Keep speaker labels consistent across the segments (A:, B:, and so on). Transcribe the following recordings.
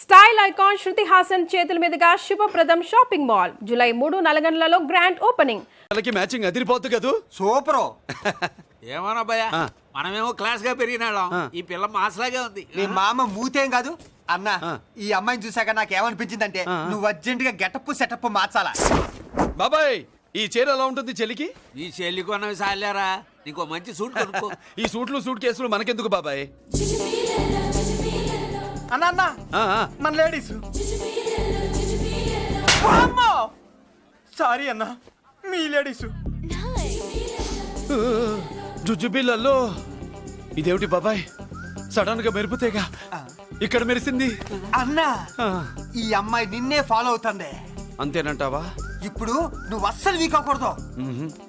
A: Style icon Shruti Haasan చేతుల మీదుగా Subhapradam shopping mall July 3 నల్గొండలలో గ్రాండ్ ఓపెనింగ్.
B: వాళ్ళకి మ్యాచింగ్ అదిరిపోద్దు కదూ.
C: సూపర్.
D: ఏమన్నా భయ మనమేమో క్లాస్ గా పెరిగినాళ్ళం, ఈ పిల్ల మాసలాగే ఉంది.
C: నీ మామ మూతేం కాదు అన్నా. ఈ అమ్మాయిని చూసాక నాకు ఏమనిపించిందంటే నువ్వు అర్జెంట్ గా గెటప్ సెటప్ మార్చాలా.
B: బాబాయ్ ఈ చీర ఎలా ఉంటుంది చెల్లికి?
D: ఈ చెల్లి కొన్నవి సాలేరా, నీకు మంచి సూట్ కొనుక్కో.
B: ఈ సూట్లు సూట్ కేసులు మనకెందుకు బాబాయ్?
C: అన్న మన లేడీస్. సారీ అన్న, మీ లేడీస్.
B: జుజుబిళ్ళల్లో ఇదేమిటి బాబాయ్, సడన్ గా మెరుపుతేగా ఇక్కడ మెరిసింది.
C: అన్నా ఈ అమ్మాయి నిన్నే ఫాలో అవుతుంది.
B: అంతేనంటావా?
C: ఇప్పుడు నువ్వు అస్సలు వీక్ అవ్వకూడదు.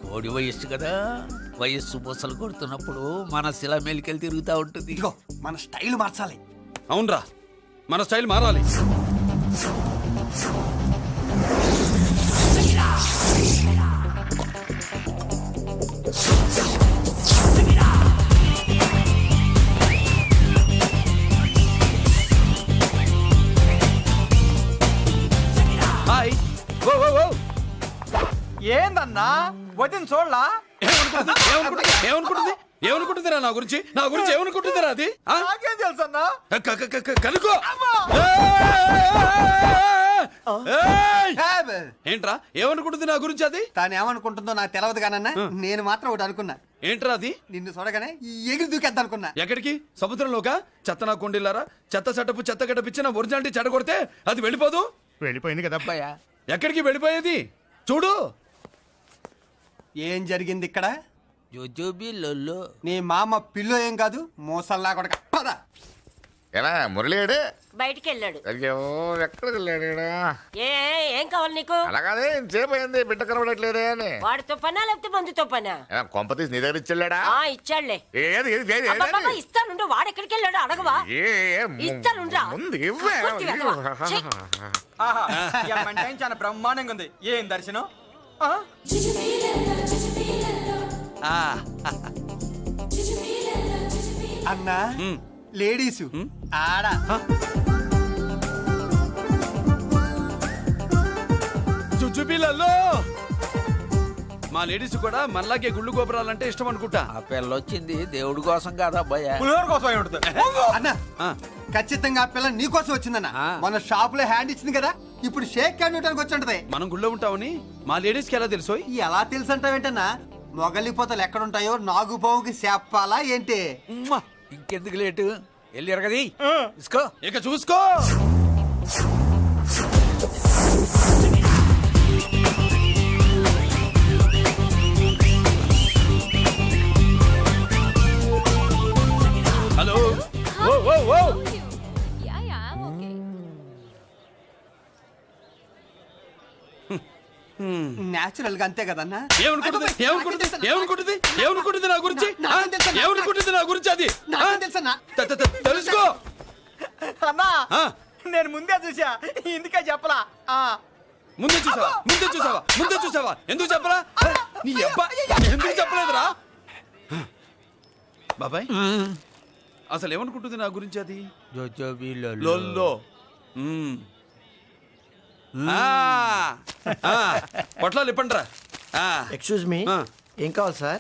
D: కోడి వయస్సు కదా, వయస్సు బొసలు కొడుతున్నప్పుడు మన శిల మేలికెళ్ళి తిరుగుతూ ఉంటుంది.
C: ఇదిగో మన స్టైల్ మార్చాలి.
B: అవునరా, మన స్టైల్ మారాలి. హాయ్. ఓ ఓ ఓ
C: ఏందన్నా వదిన చూడలా?
B: ఏమనుకుంటుంది ఏమనుకుంటుందిరా నా గురించి? నా గురించి ఏమనుకుంటుందిరా అది?
C: నాకేం తెలుసు అన్నా.
B: కనుకో. ఏంట్రా ఏమనుకుంటుంది నా గురించి అది?
C: తాను ఏమనుకుంటుందో నాకు తెలియదు కానన్నా, నేను మాత్రం ఒకటి అనుకున్నా.
B: ఏంట్రా అది?
C: నిన్ను చూడగానే ఎగిరి దూకేద్దాం అనుకున్నా.
B: ఎక్కడికి? సముద్రంలోకా? చెత్త నా కొండిల్లారా, చెత్త సెటపు చెత్త గడపిచ్చి నా ఒరిజినాలిటీ చెడగొడితే అది వెళ్ళిపోదు.
D: వెళ్ళిపోయింది కదా అబ్బాయా.
B: ఎక్కడికి వెళ్ళిపోయేది? చూడు
C: ఏం జరిగింది ఇక్కడ.
D: జోజోబిళ్ళల్లో
C: నీ మామ పిల్లో ఏం కాదు, మోసల్లా కొడక. పద.
E: ఎలా మురళీడు
F: బయటికి వెళ్ళాడు.
E: అయ్యో ఎక్కడికి వెళ్ళాడు?
F: ఏం కావాలి నీకు?
E: అలాగే సేపు అయింది, బిడ్డ కనబడట్లేదే అని.
F: వాడితో పనా లేకపోతే మందుతో పనా?
E: కొంప తీసి నీ దగ్గర ఇచ్చాడా?
F: ఇచ్చాడులే.
E: ఏది ఏది ఏది
F: అబ్బబ్బబ్బ, ఇస్తానుండు. వాడు ఎక్కడికి వెళ్ళాడు అడగవా? ఇస్తానుండ్రా.
E: ముందు ఇవ్వే.
F: కొట్టి వెళ్ళవా? ఛీ.
C: చాలా బ్రహ్మాండంగా ఉంది. ఏం దర్శనం. అన్నా లేడీసు ఆడ.
B: జుజుబిళ్ళల్లో మా లేడీస్ కూడా మనలాగే గుళ్ళు గోపురాలంటే ఇష్టం అనుకుంటా.
D: ఆ పిల్ల వచ్చింది దేవుడి కోసం కాదా అబ్బాయా?
C: అన్నా ఖచ్చితంగా ఆ పిల్ల నీ కోసం వచ్చిందన్న. మన షాప్ లో హ్యాండ్ ఇచ్చింది కదా, ఇప్పుడు షేక్ హ్యాండ్ ఇవ్వడానికి వచ్చి ఉంటది.
B: మనం గుళ్ళో ఉంటామని మా లేడీస్ కి ఎలా తెలుసు?
C: ఎలా తెలుసు అంటావేంటన్నా? మొగలిపోతలు ఎక్కడుంటాయో నాగుబావుకి చెప్పాలా ఏంటి?
D: ఇంకెందుకు లేటు, వెళ్ళి ఎరగది తీసుకో.
B: ఇక చూసుకో. హలో. ఓ ఓ ఓ
C: నేచురల్ గా అంతే కదన్నా.
B: ఏమనుకుంటుంది నా గురించి? ఏమనుకుంటుంది నా గురించి అది?
C: తెలుసన్నా.
B: తెలుసుకో
C: అన్నా నేను ముందే చూసా, ఇందుకే చెప్పలా.
B: ముందే చూసావా? ఎందుకు చెప్పరా? నీ అబ్బా ఎందుకు చెప్పలేదురా? బాబాయ్ అసలు ఏమనుకుంటుంది నా గురించి అది?
D: జోజోబిళ్ళల్లో
B: పొట్లాలు ఇప్పండిరా.
G: ఎక్స్క్యూజ్ మీ, ఏం కావాలి సార్?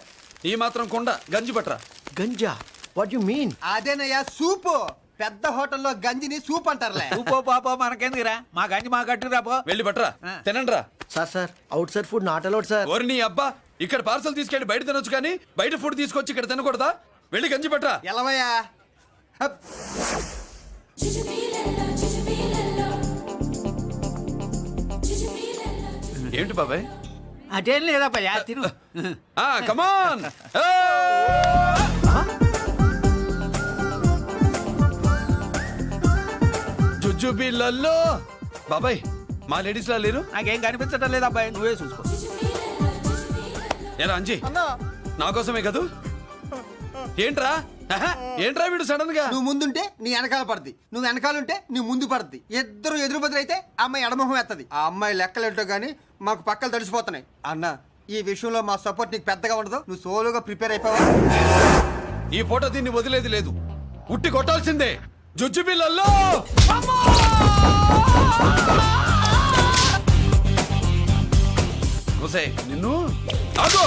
B: ఈ మాత్రం కొండ గంజి పట్టరా.
G: గంజా? What you mean?
C: అదేనయ్యా సూపు. పెద్ద హోటల్లో గంజిని సూప్ అంటారులే.
D: ఊపో పాపో మనకెందుకురా, మా గంజి మా గట్టు రాపో.
B: వెళ్ళి పట్టరా, తినండిరా.
G: Sir outside food not allowed sir.
B: ఓరి నీ అబ్బా, ఇక్కడ పార్సల్ తీసుకెళ్ళి బయట తినొచ్చు కానీ బయట ఫుడ్ తీసుకొచ్చి ఇక్కడ తినకూడదా? వెళ్ళి గంజి పట్టరా.
C: ఎలవయ్యా.
B: ఏంటి బాబాయ్?
D: అదేం లేదబ్బా, తిరు.
B: కమాన్. జుజుబిళ్ళల్లో బాబాయ్ మా లేడీస్ లా లేరు.
D: నాకేం కనిపించడం లేదు అబ్బాయి, నువ్వే చూసుకో.
B: ఏరా అంజీ, నా కోసమే కదూ? ఏంట్రా ఏంట్రా వీడు సడన్ గా?
C: నువ్వు ముందుంటే నీ వెనకాల పడుద్ది, నువ్వు వెనకాలంటే నీ ముందు పడుద్ది. ఇద్దరు ఎదురు బదులైతే అమ్మాయి ఎడమొహం ఎత్తది. ఆ అమ్మాయి లెక్కలేంటో గానీ మాకు పక్కలు తడిసిపోతున్నాయి. అన్న ఈ విషయంలో మా సపోర్ట్ నీకు పెద్దగా ఉండదు. నువ్వు సోలోగా ప్రిపేర్ అయిపోవా?
B: ఈ పూట దీన్ని వదిలేది లేదు, ఉట్టి కొట్టాల్సిందే. జుజుబిళ్ళల్లో ఒసే నిన్ను ఆగు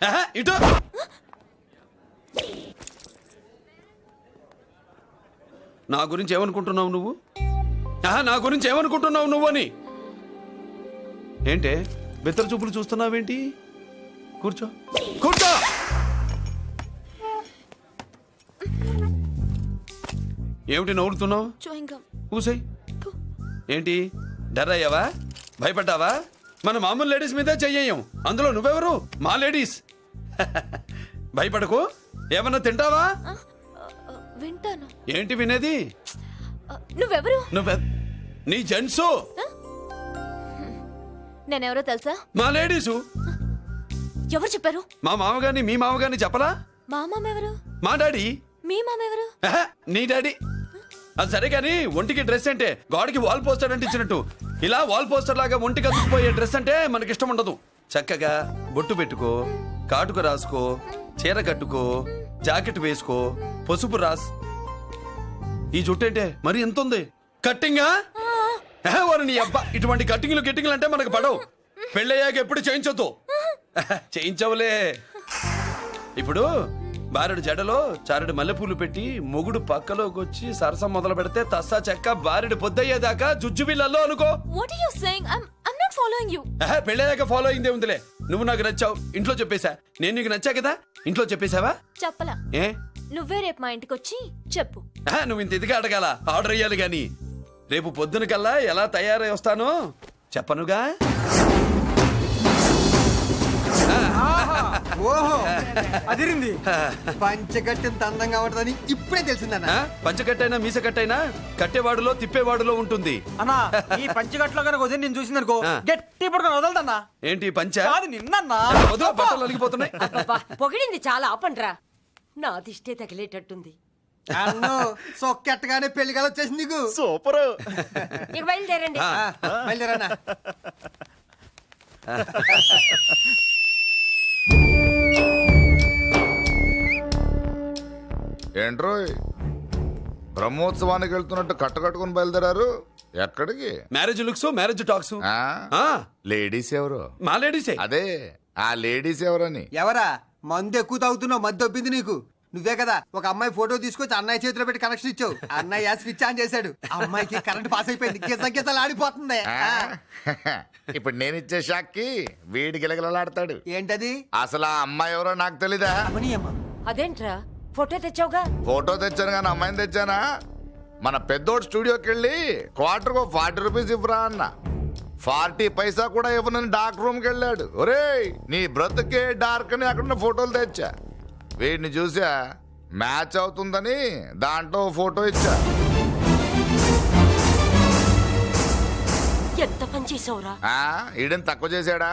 B: ఆహా, ఇటు నా గురించి ఏమనుకుంటున్నావు నువ్వు ఆహా, నా గురించి ఏమనుకుంటున్నావు నువ్వు అని ఏంటే బెత్తర చూపులు చూస్తున్నావేంటి కూర్చో కూర్చో ఏమిటి నవ్వుతున్నావు కూసాయి ఏంటి డర్ అయ్యావా భయపడ్డావా మన మామూలు లేడీస్ మీదే చెయ్యం అందులో నువ్వెవరు మా లేడీస్ భయపడకు ఏమన్నా తింటావా
H: వింటాను.
B: ఏంటి వినేది
H: నువ్వెవరు?
B: నువ్వె నీ జెంట్సు
H: నేనెవరో తెలుసా?
B: మా లేడీసు
H: ఎవరు చెప్పారు?
B: మా మామగారిని మీ మామగారిని చెప్పలా
H: మా మామ ఎవరు?
B: మా డాడీ
H: మీ మామ ఎవరు?
B: ఆహా, నీ డాడీ అది సరే కానీ ఒంటికి డ్రెస్ అంటే గాడికి వాల్ పోస్టర్ అంటే ఇచ్చినట్టు ఇలా వాల్ పోస్టర్ లాగా ఒంటికి అతుక్కుపోయే డ్రెస్ అంటే మనకి ఇష్టం ఉండదు చక్కగా బొట్టు పెట్టుకో కాటుకు రాసుకో చీర కట్టుకో జాకెట్ వేసుకో పసుపు రాస్ ఈ జుట్టు అంటే మరి ఎంత ఉంది కట్టింగా వారు నీ అబ్బా ఇటువంటి కట్టింగ్లు గిట్టింగ్లు అంటే మనకు పడవు పెళ్ళయ్యాక ఎప్పుడు చేయించొద్దు చేయించవులే ఇప్పుడు బారెడు జడలో చారెడు మల్లెపూలు పెట్టి మొగుడు పక్కలోకి వచ్చి సరసం మొదలు పెడితే తస్సా చెక్క బారెడు పొద్దయ్యేదాకా జుజ్జు బిళ్ళల్లో అనుకో
H: What are you saying? I'm not following you.
B: పెళ్ళయ్యాక ఫాలో అయిందే ఉందిలే నువ్వు నాకు నచ్చావు ఇంట్లో చెప్పేశా నేను నీకు నచ్చా కదా ఇంట్లో చెప్పేశావా
H: చెప్పలా.
B: ఏ
H: నువ్వే రేపు మా ఇంటికి వచ్చి చెప్పు.
B: నువ్వు ఇంత ఇదిగా అడగాల ఆర్డర్ అయ్యాలి గాని రేపు పొద్దున కల్లా ఎలా తయారై వస్తానో చెప్పనుగా
C: ఓహో అదిరింది పంచగట్టెంత అందంగా ఉంటుందని ఇప్పుడే తెలిసిందన్న.
B: పంచకట్టైనా మీసకట్టైనా కట్టేవాడులో తిప్పేవాడులో ఉంటుంది
G: అన్నా ఈ పంచగట్లో కనుక వదిలి నేను చూసిందనుకో
B: ఆ.
G: గట్టి పడుకొని వదలదన్నా.
B: ఏంటి పంచ
G: కాదు నిన్నన్నా.
B: వదిలో బట్టలు అలిగిపోతున్నాయి
F: అబ్బబ్బా, పొగిడింది చాలా ఆపండ్రా. నా దిష్టే తగిలేటట్టుంది.
C: అన్ను సొక్కెట్టగానే పెళ్లి కల వచ్చేసింది నీకు.
G: సూపర్.
F: ఇక బయలుదేరండి.
C: బయలుదేరన్నా.
E: ఏంట్రోయ్ బ్రహ్మోత్సవానికి వెళ్తున్నట్టు కట్టుకట్టుకుని బయలుదేరారు ఎక్కడికి?
B: మ్యారేజ్ లుక్స్ మ్యారేజ్ టాక్స్
E: ఆ? లేడీస్ ఎవరు?
B: మా లేడీసే
E: అదే ఆ లేడీస్ ఎవరని.
C: ఎవరా మందు ఎక్కువ తాగుతున్నావు మధ్య దొబ్బింది నీకు. నువ్వే కదా ఒక అమ్మాయి ఫోటో తీసుకొచ్చి అన్నయ్య చేతిలో పెట్టి కనెక్షన్ ఇచ్చావు. అన్నయ్య స్విచ్ ఆన్ చేశాడు. అమ్మాయికి కరెంట్ పాస్ అయిపోయింది. గిజగిజలు ఆడిపోతుంది.
E: ఆ? ఇప్పుడు నేను ఇచ్చే షాక్కి వీడి గిలగిలలాడతాడు.
C: ఏంటది?
E: అసలు ఆ అమ్మాయి ఎవరో నాకు తెలీదా?
C: అమ్మనియమ్మ.
F: అదేంట్రా ఫోటో తెచ్చావుగా?
E: ఫోటో తెచ్చాను కానీ అమ్మాయిని తెచ్చానా? మన పెద్దోడు స్టూడియోకి వెళ్ళి క్వార్టర్కు 40 రూపీస్ ఇవ్వరా అన్న. 40 పైసా కూడా ఇవ్వనని డార్క్ రూమ్కి వెళ్ళాడు. ఒరేయ్ నీ బ్రతుకే డార్క్ అని అక్కడ ఫోటోలు తెచ్చా. వీడిని చూసా మ్యాచ్ అవుతుందని దాంట్లో ఫోటో ఇచ్చా.
F: ఎంత పని చేసావురా?
E: ఈడని తక్కువ చేశాడా?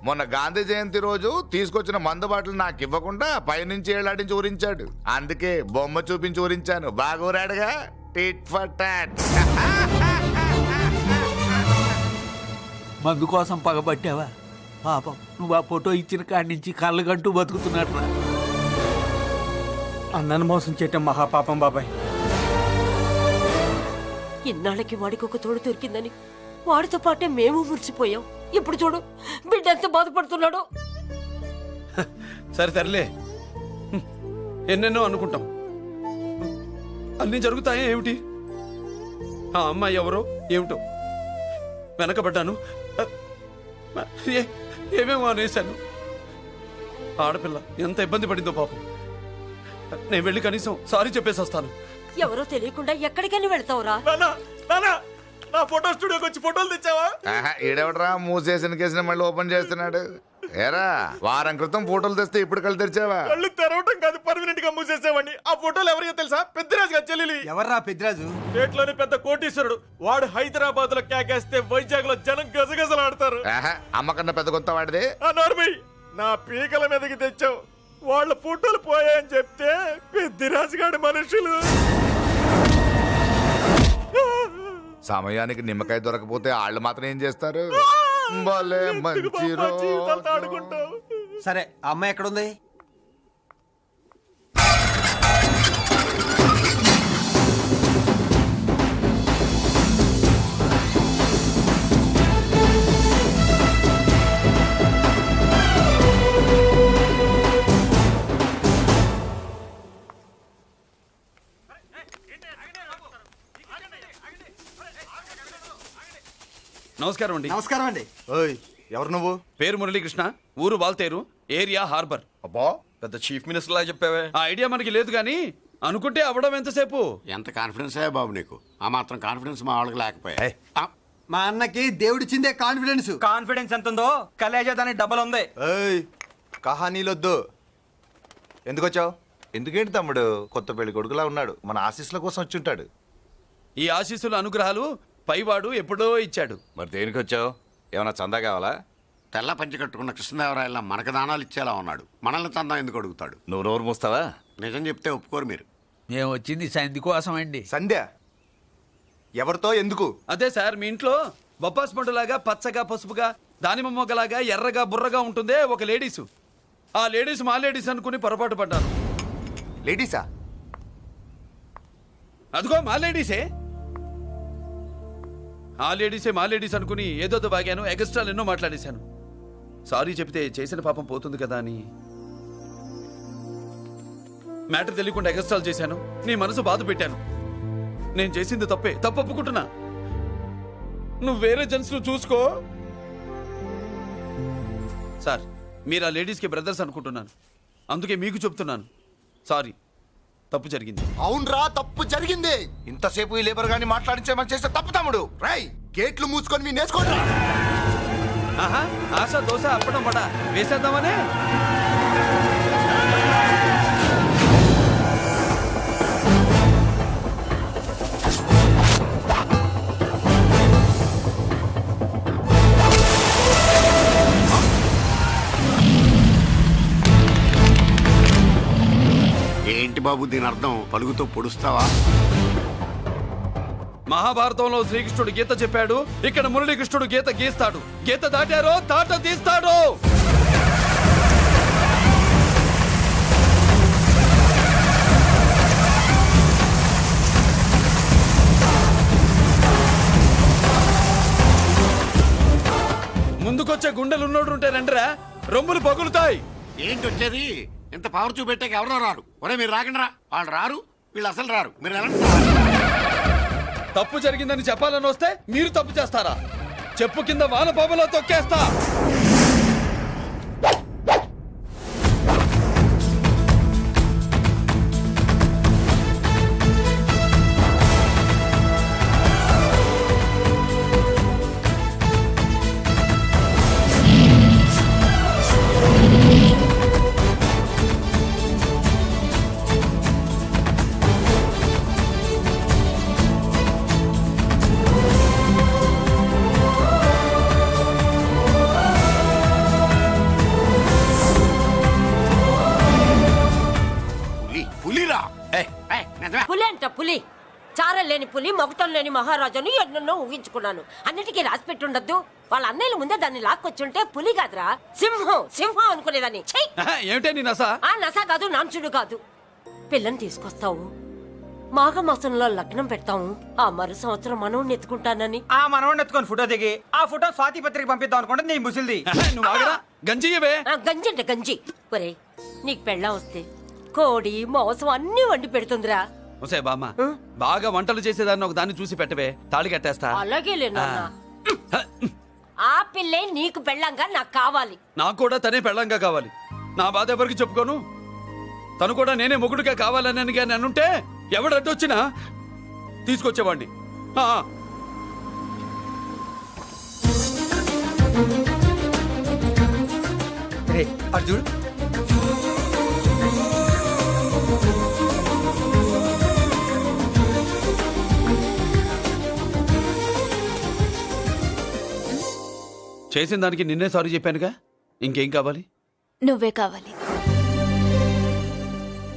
E: మొన్న గాంధీ జయంతి రోజు తీసుకొచ్చిన మందు బాటలు నాకు ఇవ్వకుండా పైనుంచి ఏలాడించి ఊరించాడు. అందుకే బొమ్మ చూపించి ఊరించాను. బాగా ఊరాడుగా. Tit for tat.
D: మందు కోసం పగబట్టావా పాపం? నువ్వు ఆ ఫోటో ఇచ్చిన కాడి నుంచి కళ్ళగంటూ బతుకుతున్నట్రా.
G: అన్నను మోసం చేయటం మహాపాపం బాబాయ్.
F: ఇన్నాళ్ళకి వాడికి ఒక తోడు దొరికిందని వాడితో పాటే మేము మురిసిపోయాం. ఇప్పుడు చూడు బిడ్డ ఎంత బాధపడుతున్నాడో.
B: సరే తరలే ఎన్నెన్నో అనుకుంటాం అన్నీ జరుగుతాయా ఏమిటి? ఆ అమ్మాయి ఎవరో ఏమిటో వెనకబడ్డాను. ఏమేమో అనేశాను. ఆడపిల్ల ఎంత ఇబ్బంది పడిందో పాపం. నేను వెళ్ళి కనీసం సారీ చెప్పేసి వస్తాను.
F: ఎవరో తెలియకుండా ఎక్కడికైనా వెళ్తావురా?
G: నా ఫోటో స్టూడియోకి వచ్చి ఫోటోలు తెచ్చావా?
E: ఈడెవడరా మూసేసిన కేసుని మళ్ళీ ఓపెన్ చేస్తున్నాడు? ఏరా వారం క్రితం ఫోటోలు తెస్తే ఇప్పుడు కళ్ళు తెరిచావా?
G: కళ్ళు తెరవటం కాదు పర్మనెంట్ గా మూసేసావని. ఆ ఫోటోలు ఎవరికో తెలుసా? పెద్దరాజు గారి చెల్లెలి.
C: ఎవర్రా పెద్దరాజు?
G: స్టేట్లోని పెద్ద కోటీశ్వరుడు. వాడు హైదరాబాద్ లో కేకేస్తే వైజాగ్ లో జనం గజగజలాడతారు.
E: అమ్మ కన్నా పెద్ద కొత్త వాడిది.
G: ఆ నార్మల్ నా పీకల మీదకి తెచ్చావు. వాళ్ళ ఫోటోలు పోయాయని చెప్తే పెద్దిరాజు గారి మనుషులు.
E: సమయానికి నిమ్మకాయ దొరకపోతే వాళ్ళు మాత్రం ఏం చేస్తారు? భలే మంచి రోజు.
C: సరే ఆ అమ్మాయి ఎక్కడుంది?
B: నమస్కారం అండి.
C: నమస్కారం అండి.
I: ఓయ్ ఎవరు నువ్వు?
B: పేరు మురళీకృష్ణ, ఊరు వాల్తేరు, ఏరియా హార్బర్.
I: అబ్బా పెద్ద చీఫ్ మినిస్టర్ లాగా చెప్పావే.
B: ఆ ఐడియా మనకి లేదు కానీ అనుకుంటే అవ్వడం ఎంతసేపు.
J: ఎంత కాన్ఫిడెన్స్ అయ్యా బాబు నీకు? ఆ మాత్రం కాన్ఫిడెన్స్ మా వాళ్ళకి లేకపోయా?
I: ఏయ్.
C: మా అన్నకి దేవుడిచ్చిందే కాన్ఫిడెన్స్.
G: కాన్ఫిడెన్స్ ఎంత ఉందో కలేజా దానికి డబల్ ఉంది.
I: ఏయ్ కహానీలొద్దు. ఎందుకు వచ్చావు? ఎందుకేంటి తమ్ముడు కొత్త పెళ్లి కొడుకులా ఉన్నాడు, మన ఆశీస్సుల కోసం వచ్చి ఉంటాడు.
B: ఈ ఆశీస్సుల అనుగ్రహాలు పైవాడు ఎప్పుడో ఇచ్చాడు.
I: మరి దేనికి వచ్చావు? ఏమైనా చందా కావాలా?
J: తెల్ల పంచి కట్టుకున్న కృష్ణదేవరాయల మనకు దానాలు ఇచ్చేలా ఉన్నాడు, మనల్ని తందా ఎందుకు అడుగుతాడు?
I: నువ్వు నోరు మూస్తావా?
J: నిజం చెప్తే ఒప్పుకోరు మీరు.
D: మేము వచ్చింది సంధి కోసం అండి.
I: సంధ్య ఎవరితో ఎందుకు?
B: అదే సార్, మీ ఇంట్లో బొప్పాస్ పండులాగా పచ్చగా పసుపుగా దానిమ్మ మొగ్గలాగా ఎర్రగా బుర్రగా ఉంటుందే ఒక లేడీసు. ఆ లేడీస్ మా లేడీస్ అనుకుని పొరపాటు పడ్డాను.
I: లేడీసా?
B: అదిగో మా లేడీసే. ఆ లేడీసే మా లేడీస్ అనుకుని ఏదోదో బాగాను, ఎగస్ట్రాలు ఎన్నో మాట్లాడేశాను. సారీ చెప్తే చేసిన పాపం పోతుంది కదా అని మ్యాటర్ తెలియకుండా ఎగస్ట్రాలు చేశాను. నీ మనసు బాధ పెట్టాను. నేను చేసింది తప్పే, తప్పు ఒప్పుకుంటున్నా. నువ్వు వేరే జెంట్స్ చూసుకో. సార్, మీరు ఆ లేడీస్కి బ్రదర్స్ అనుకుంటున్నాను, అందుకే మీకు చెప్తున్నాను. సారీ, తప్పు జరిగింది.
I: అవునరా తప్పు జరిగింది. ఇంతసేపు ఈ లేబర్ గాని మాట్లాడించేమని చేస్తే తప్పు తమ్ముడు. రై గేట్లు మూసుకొని మీ నేర్చుకోండి.
B: ఆహా, ఆశ దోశ అప్పడం వడ వేసేద్దామనే.
J: ఏంటి బాబు దీని అర్థం? పలుగుతో పొడుస్తావా?
B: మహాభారతంలో శ్రీకృష్ణుడు గీత చెప్పాడు, ఇక్కడ మురళీకృష్ణుడు గీత గీస్తాడు. గీత దాటారో తాట తీస్తాడు. ముందుకొచ్చే గుండెలు ఉన్నోడు ఉంటే రండిరా, రొమ్ములు పగులుతాయి.
J: ఏంటి వచ్చేది? ఇంత పవర్ చూపెట్టాక ఎవరో రారు. ఒరే మీరు రాకండి రా. వాళ్ళు రారు, వీళ్ళు అసలు రారు. మీరు ఎలా?
B: తప్పు జరిగిందని చెప్పాలని వస్తే మీరు తప్పు చేస్తారా? చెప్పు కింద వాన పాపలో తొక్కేస్తా.
J: పులి పులిరా. ఏయ్, నిజమే.
F: పులి అంట పులి. చారం లేని పులి, మొగటం లేని మహారాజుని ఎన్నెన్నో ఊహించుకున్నాను. అన్నిటికీ రాసి పెట్టుండద్దు. వాళ్ళ అన్నయ్యల ముందే దాన్ని లాక్కొచ్చుంటే పులి కాదురా, సింహం సింహం అనుకునేదాన్ని. ఛీ!
B: ఏమిటే నీ నస?
F: ఆ నస కాదు, నాంచుడు కాదు. పిల్లని తీసుకొస్తావు, మాఘమాసంలో లగ్నం పెడతాము, ఆ మరు సంవత్సరం మనవుని ఎత్తుకుంటానని.
G: ఆ మనవాడిని ఎత్తుకొని ఫోటో దిగి ఆ ఫోటో స్వాతి పత్రిక పంపిద్దాం అనుకుంటే నీ ముసిల్ది.
B: నువ్వు ఆగరా, గంజియవే.
F: గంజి అంటే గంజి. ఒరే, నీకు పెళ్ళం వస్తే కోడి మాంసం అన్ని వండి పెడుతుందిరా.
B: ఒసే బామ్మ, బాగా వంటలు చేసేదాన్ని ఒక దాన్ని చూసి పెట్టవే, తాళి కట్టేస్తా.
F: అలాగే లేనా? ఆ పిల్లే నీకు పెళ్ళంగా నాకు కావాలి.
B: నాకు కూడా తనే పెళ్ళంగా కావాలి. నా బాధ ఎవరికి చెప్పుకోను. తను కూడా నేనే మొగుడుగా కావాలని కానీ అనుంటే ఎవడు అడ్డొచ్చినా తీసుకొచ్చేవాడిని.
C: అర్జున్,
B: చేసిన దానికి నిన్నే సారీ చెప్పానుగా, ఇంకేం కావాలి?
H: నువ్వే కావాలి.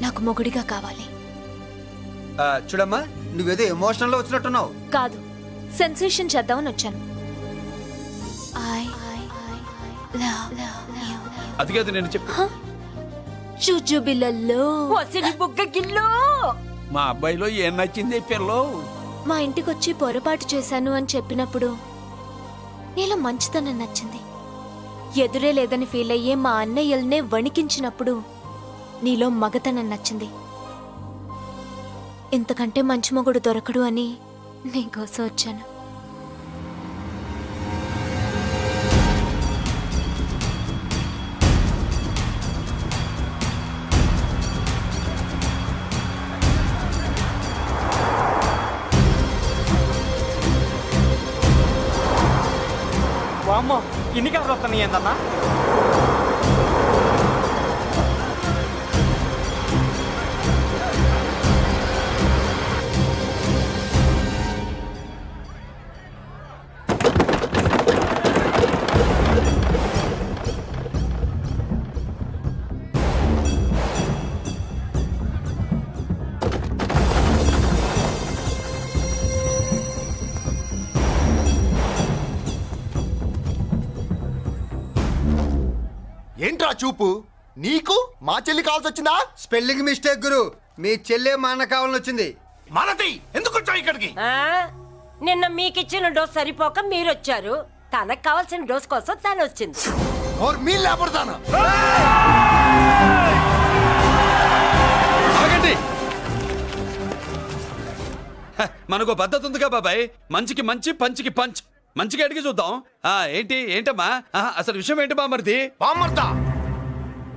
H: నాకు మొగుడిగా కావాలి.
C: చూడమ్మా, నువ్వేదో ఎమోషనల్ లో వచ్చినట్టున్నావు.
H: కాదు, సెన్సేషన్ చేద్దామని వచ్చాను.
B: అది కాదు నేను చెప్పు.
H: చుజుబిల్లల్లో
F: వసిని బుగ్గ గిల్లో.
D: మా అబ్బాయిలో ఏం నచ్చింది పిల్లో?
H: మా ఇంటికొచ్చి పొరపాటు చేశాను అని చెప్పినప్పుడు నీలో మంచితనం నచ్చింది. ఎదురే లేదని ఫీల్ అయ్యే మా అన్నయ్యల్నే వణికించినప్పుడు నీలో మగతనం నచ్చింది. ఇంతకంటే మంచి మొగుడు దొరకడు అని నీకోసం వచ్చాను.
G: అమ్మో ఇన్ని కవర్లు వస్తున్నాయి ఏందన్నా?
I: ఏంట్రా చూపు నీకు మా చెల్లి కావాల్సి వచ్చిందా?
C: స్పెల్లింగ్ మిస్టేక్ గురు, మీ చెల్లె మా అన్న కావాలని వచ్చింది.
J: మనది ఎందుకు వచ్చావు ఇక్కడికి?
F: ఆ? నిన్న మీకిచ్చిన డోస్ సరిపోక మీరొచ్చారు. తనకు కావాల్సిన డోస్ కోసం తను వచ్చింది.
I: और मी లేపడతాను.
B: ఆగండి. హ, మనకు పద్ధతి ఉందిగా బాబాయ్, మంచికి మంచి పంచికి పంచ్. మంచిగా అడిగి చూద్దాం. ఏంటమ్మా అసలు విషయం ఏంటి బామర్ది?
I: బామ్మర్తా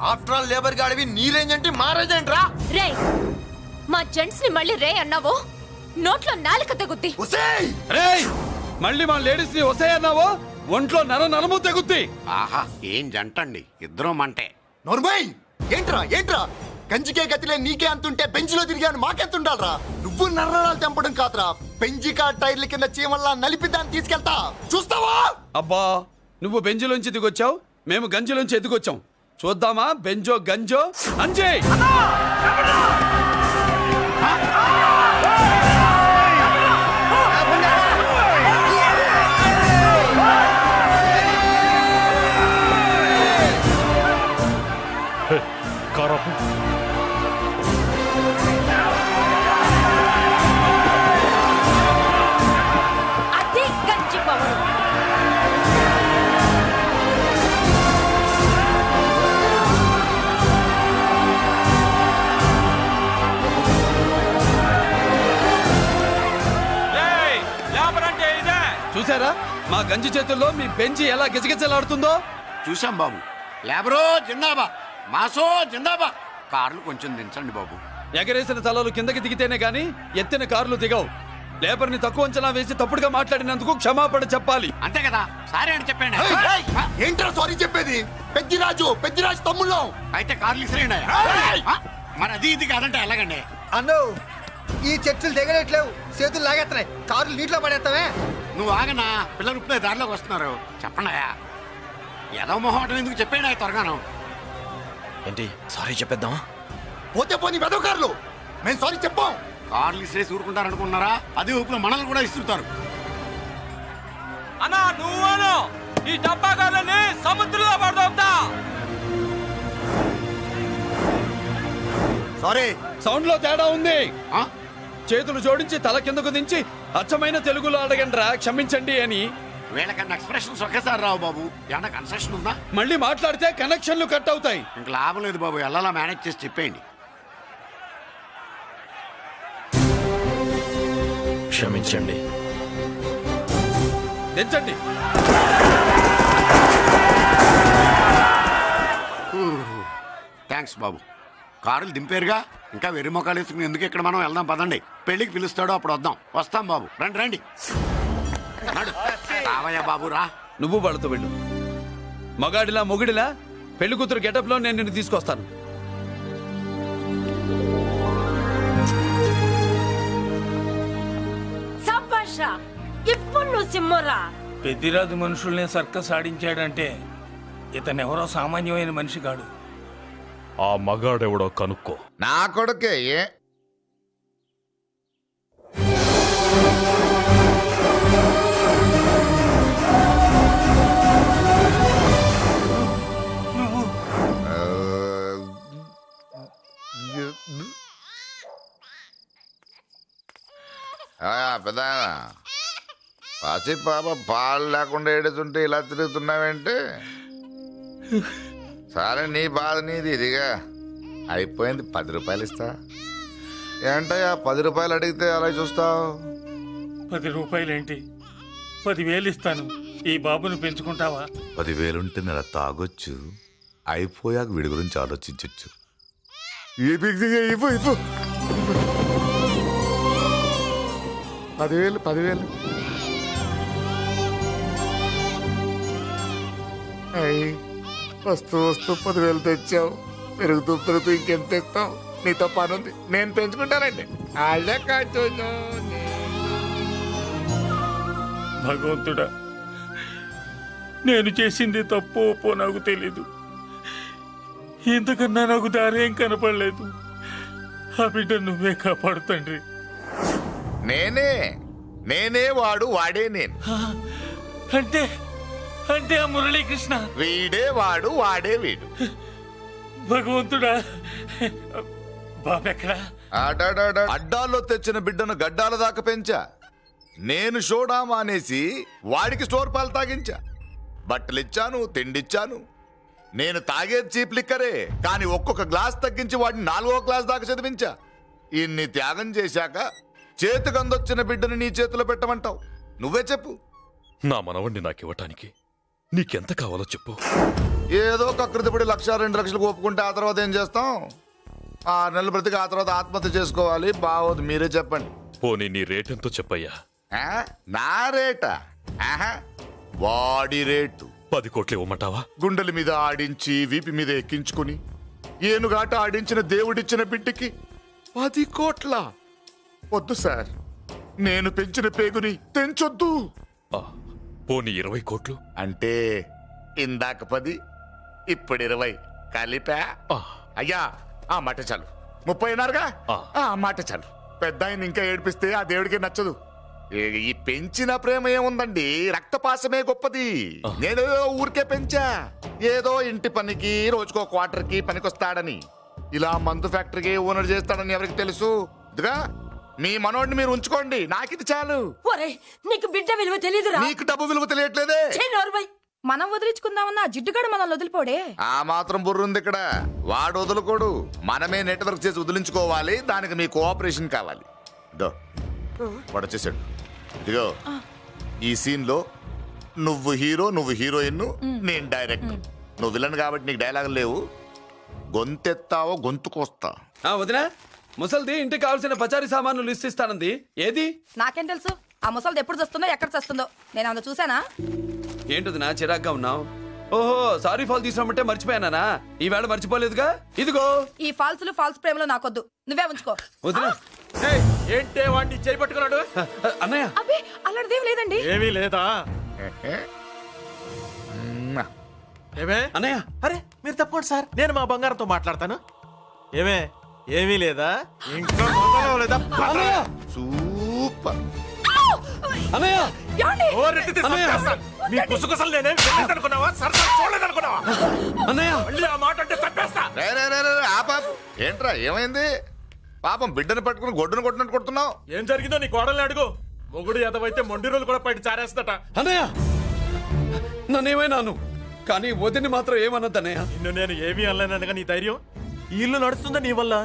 I: ఆఫ్టర్ ఆల్ లేబర్ గాడివి నీ రేంజ్ ఏంటి మా రేంజ్ ఏంట్రా?
H: రే మా జెంట్స్ ని మళ్ళీ రే అన్నావో నోట్లో నాలుక తెగుద్ది.
I: ఒసేయ్
B: రేయ్, మళ్ళీ మా లేడీస్ ని వస్తాయన్నావో ఒంట్లో నరము తెగుద్ది.
J: ఆహా ఏం జంటండి, ఇద్దరం మంటే.
I: నోర్మై ఏంట్రా ఏంట్రా కంచికే గతిలే నీకే అంతుంటే బెంచ్లో తిరిగాను మాకెంతుండాలరా? నువ్వు నర్రాలు తెంపడం కాదురా, పెంజికా టైర్ల కింద చీమల్లా నలిపి దాన్ని తీసుకెళ్తా చూస్తావా?
B: అబ్బా, నువ్వు బెంజులోంచి దిగొచ్చావు, మేము గంజిలోంచి ఎదిగొచ్చాం. చూద్దామా బెంజో గంజో అంజే.
F: అది గంజి పవర్.
B: చూసారా మా గంజి చేతుల్లో మీ బెంజి ఎలా గిజగిజలాడుతుందో?
J: చూసాం బాబు. లేబరో జిందాబా, మాసో జిందాబా. కార్లు కొంచెం దించండి బాబు.
B: ఎగరేసిన తలలు కిందకి దిగితేనే గాని ఎత్తిన కార్లు దిగవు. లేబర్ ని తక్కువ అంచనా వేసి తప్పుడుగా మాట్లాడినందుకు క్షమాపణ చెప్పాలి.
J: అంతే కదా, సారీ అని చెప్పండి.
I: ఏంట్రా సారీ చెప్పేది? పెద్దిరాజు తమ్ముళ్ళం.
J: అయితే కార్లు ఇసిరేయండి. మరి అది ఇది కాదంటే ఎలాగండి?
C: అన్నో ఈ చర్చలు దిగలేట్లేవు, చేతులు లాగేస్తున్నాయి, కారులు నీటిలో పడేస్తావే.
J: నువ్వు ఆగనా, పిల్లలు ఇప్పుడే దారిలోకి వస్తున్నారు. చెప్పండి ఏదో మొహం ఎందుకు చెప్పండి త్వరగాను.
G: ఏంటి సారీ చెప్పేద్దాం?
I: పోతే పోనీ వెదవ కార్లు, మేము సారీ చెప్పాం.
J: కార్లు ఇసిరేసి ఊరుకుంటారనుకున్నారా? అదే ఊపిలో మనల్ని కూడా ఇస్తుంటారు.
G: అన్నా నువ్వు ఈ డబ్బా కార్లని సముద్రంలో పడదోపుతా.
I: సారీ
B: సౌండ్ లో తేడా ఉంది.
J: ఆ?
B: చేతులు జోడించి తల కిందకు దించి అచ్చమైన తెలుగులో అడగండ్రా క్షమించండి అని.
J: వీళ్ళకన్నా ఎక్స్ప్రెషన్స్ ఒకేసారి రావు బాబు. ఏమన్నా కన్సెషన్ ఉందా?
B: మళ్ళీ మాట్లాడితే కనెక్షన్లు కట్ అవుతాయి.
J: ఇంక లాభం లేదు బాబు, ఎలా మేనేజ్ చేసి చెప్పేయండి.
G: క్షమించండి.
B: దించండి.
J: థ్యాంక్స్ బాబు. కారులు దింపారుగా, ఇంకా వెర్రి మొక్కలు వేసుకుని ఎందుకు ఇక్కడ మనం వెళ్దాం పదండి. పెళ్లికి పిలుస్తాడో అప్పుడు వద్దాం. వస్తాం బాబు, రండి రండి. నడు. రావయ్యా బాబు రా.
B: నువ్వు వాళ్ళతో వెళ్ళు. మగాడిలా మొగుడిలా పెళ్లి కూతురు గెటప్ లో నేను నిన్ను తీసుకొస్తాను.
F: సబ్బాషా, ఇప్పుడు నువ్వు సింహరా.
G: పెద్దిరాజు మనుషుల్ని సర్కస్ ఆడించాడంటే ఇతనెవరో సామాన్యమైన మనిషి కాడు.
K: ఆ మగాడెవడో కనుక్కో.
E: నా కొడుకే ఏ పెద్ద పసి పాప పాలు లేకుండా ఏడుతుంటే ఇలా తిరుగుతున్నావేంటి? సరే నీ బాధ నీది, ఇదిగా అయిపోయింది. 10 రూపాయలు ఇస్తా. ఏంటయ్యా 10 రూపాయలు అడిగితే అలా చూస్తావు?
G: 10 రూపాయలేంటి, 10,000 ఇస్తాను. ఈ బాబును పెంచుకుంటావా?
E: 10,000 ఉంటే నెల తాగొచ్చు, అయిపోయాక వీడి గురించి ఆలోచించవచ్చు. ఏ బిగ్జిగా ఇవ్వు ఇవ్వు. 10,000 అయ్యి వస్తూ వస్తూ 10,000 తెచ్చావు, పెరుగుతూ పెరుగుతూ ఇంకెంత తెస్తావు? నీతో పని ఉంది, నేను పెంచుకుంటానండి. వాళ్ళే కాచు
K: భగవంతుడా, నేను చేసింది తప్పు ఒప్పో నాకు తెలీదు. ఇంతకన్నా నాకు దారేం కనపడలేదు. ఆ బిడ్డ నువ్వే కాపాడు తండ్రి.
E: నేనే వాడు, వాడే నేను.
K: అంటే అంటే ఆ మురళీకృష్ణ
E: వీడే వాడు, వాడే వీడు.
K: భగవంతుడా, బాబెక్కడా?
E: అడ్డాల్లో తెచ్చిన బిడ్డను గడ్డాల దాకా పెంచా. నేను షోడా మానేసి వాడికి స్టోర్ పాలు తాగించా. బట్టలిచ్చాను, తిండిచ్చాను. నేను తాగేది చీప్ లిక్కరే, కానీ ఒక్కొక్క గ్లాస్ తగ్గించి వాడిని 4వ క్లాస్ దాకా చదివించా. ఇన్ని త్యాగం చేశాక చేతికి అందొచ్చిన బిడ్డని నీ చేతిలో పెట్టమంటావు? నువ్వే చెప్పు.
K: నా మనవణ్ణి నాకివ్వటానికి నీకెంత కావాలో చెప్పు.
E: ఏదో కకృతిపడి 1,00,000 2 లక్షలకు ఒప్పుకుంటే ఆ తర్వాత ఏం చేస్తాం? 6 నెలలు బ్రతికి ఆ తర్వాత ఆత్మహత్య చేసుకోవాలి. బాగోదు, మీరే చెప్పండి.
K: పోనీ నీ రేటెంతో చెప్పయ్యా.
E: నా రేటా? వాడి రేటు
K: 10 కోట్లు ఇవ్వమంటావా?
E: గుండెల మీద ఆడించి వీపి మీద ఎక్కించుకుని ఏనుగాట ఆడించిన దేవుడిచ్చిన బిడ్డకి 10 కోట్ల? వద్దు సార్, నేను పెంచిన పేగుని తెంచొద్దు.
K: ఆ, పోనీ 20 కోట్లు?
E: అంటే ఇందాక 10, ఇప్పుడు 20 కలిపా?
K: ఆ.
E: అయ్యా, ఆ మాట చాలు. 30 అన్నారుగా? ఆ మాట చాలు. పెద్ద ఆయన ఇంకా ఏడిపిస్తే ఆ దేవుడికి నచ్చదు. ఈ పెంచిన ప్రేమ ఏముందండి, రక్తపాసమే గొప్పది. నేను ఊరికే పెంచా, ఏదో ఇంటి పనికి రోజుకో క్వార్టర్కి పనికొస్తాడని. ఇలా మందు ఫ్యాక్టరీకి ఓనర్ చేస్తాడని ఎవరికి తెలుసు? ఇదిగా మీ మనోడిని మీరు ఉంచుకోండి, నాకిది చాలు.
F: ఒరే, నీకు బిడ్డ విలువ తెలీదురా?
E: నీకు డబ్బు విలువ తెలియట్లేదే.
F: ఛీ, నోర్మై.
A: మనం వదిలించుకుందామన్నా జిడ్డుగాడు మనల్ని వదిలిపోడే.
E: ఆ మాత్రం బుర్రుంది ఇక్కడ. వాడు వదులుకోడు, మనమే నెట్వర్క్ చేసి వదిలించుకోవాలి. దానికి మీ కోఆపరేషన్ కావాలి. దో వాడు వచ్చేసాడు. ఇదిగో ఈ సీన్ లో నువ్వు హీరో, నువ్వు హీరోయిన్, నేను డైరెక్టర్. నువ్వు విలన్ కాబట్టి నీకు డైలాగులు లేవు. గొంతెత్తావో గొంతుకొస్తా.
B: వదినా, ముసల్ది ఇంటికి కావాల్సిన పచారీ సామాన్లు లిస్ట్ ఇస్తానంది. ఏది?
A: నాకేం తెలుసు ఆ ముసలిది ఎప్పుడు చస్తుందో ఎక్కడ చస్తుందో? నేను అందులో చూసానా?
B: ఏంటది నా చిరాగ్గా ఉన్నావు? ఓహో, సారీ ఫాల్ తీసుకురామంటే మర్చిపోయానా? ఈవేళ మర్చిపోలేదుగా. ఇదిగో
A: ఈ ఫాల్స్ ప్రేమలో నాకొద్దు, నువ్వే ఉంచుకో.
B: వదినా.
G: ఏంటే వాడిని చేయి పట్టుకున్నాడు?
B: అన్నయ్య,
A: అబ్బే అలాంటిదేం లేదండి.
G: ఏమీ లేదా? ఏమే
B: అన్నయ్య,
G: అరే మీరు తప్పకుండా సార్, నేను మా బంగారంతో మాట్లాడతాను. ఏమే ఏమీ లేదా? ఇంట్లో మొదలు లేదా?
B: అన్నయ్య,
E: సూపర్.
B: అన్నయ్య,
A: ఏమండి?
G: ఓ రెట్టి తీసి చంపేస్తాను. నీ కుసకుసలు నేనే వెళ్ళేదనుకున్నావా? సరసలు చూడలేదనుకున్నావా?
B: అన్నయ్య,
G: మళ్ళీ ఆ మాట అంటే చంపేస్తా.
E: రే రే రే రే, ఆపాపు. ఏంట్రా, ఏమైంది? పాపం బిడ్డను పట్టుకుని గొడ్డును కొట్టినట్టు కొడుతున్నావు.
G: ఏం జరిగిందో నీ కోడల్ని అడుగు. మొగుడు ఎదవైతే మొండి రోజులు కూడా బయట చారేస్తట.
B: అన్నయ్య, నన్నేమైనాను కానీ వదిని మాత్రం ఏమన్నది అన్నయ్య.
G: నిన్ను నేను ఏమీ అనలేనగా నీ ధైర్యం. ఈ ఇల్లు నడుస్తుందా నీ వల్ల,